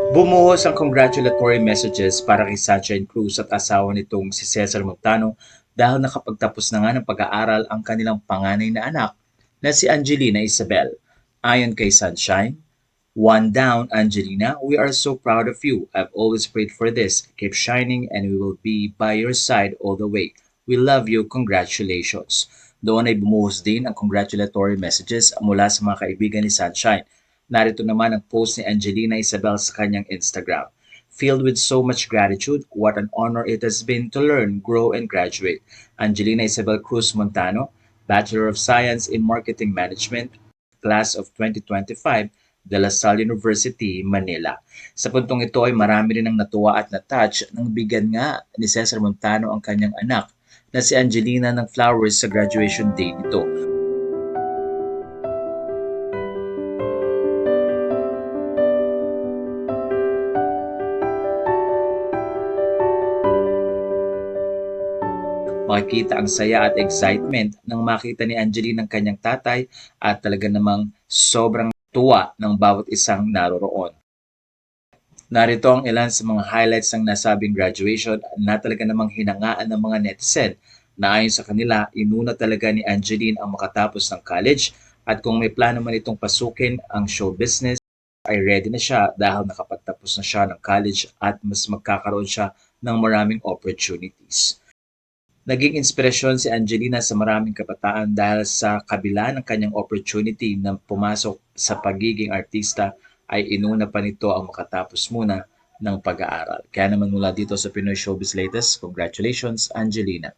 Bumuhos ang congratulatory messages para kay Sunshine Cruz at asawa nitong si Cesar Montano dahil nakapagtapos na nga ng pag-aaral ang kanilang panganay na anak na si Angelina Isabel. Ayon kay Sunshine, "One down, Angelina. We are so proud of you. I've always prayed for this. Keep shining and we will be by your side all the way. We love you. Congratulations." Doon ay bumuhos din ang congratulatory messages mula sa mga kaibigan ni Sunshine. Narito naman ang post ni Angelina Isabel sa kanyang Instagram. "Filled with so much gratitude, what an honor it has been to learn, grow, and graduate. Angelina Isabel Cruz Montano, Bachelor of Science in Marketing Management, Class of 2025, De La Salle University, Manila." Sa puntong ito ay marami rin ang natuwa at na-touch nang bigyan nga ni Cesar Montano ang kanyang anak na si Angelina ng flowers sa graduation day nito. Makikita ang saya at excitement nang makita ni Angeline ang kanyang tatay at talaga namang sobrang tuwa ng bawat isang naroroon. Narito ang ilan sa mga highlights ng nasabing graduation na talaga namang hinangaan ng mga netizen na ayon sa kanila, inuna talaga ni Angeline ang makatapos ng college at kung may plano man itong pasukin ang show business ay ready na siya dahil nakapagtapos na siya ng college at mas magkakaroon siya ng maraming opportunities. Naging inspirasyon si Angelina sa maraming kabataan dahil sa kabila ng kanyang opportunity na pumasok sa pagiging artista ay inuna pa nito ang makatapos muna ng pag-aaral. Kaya naman mula dito sa Pinoy Showbiz Latest, congratulations Angelina!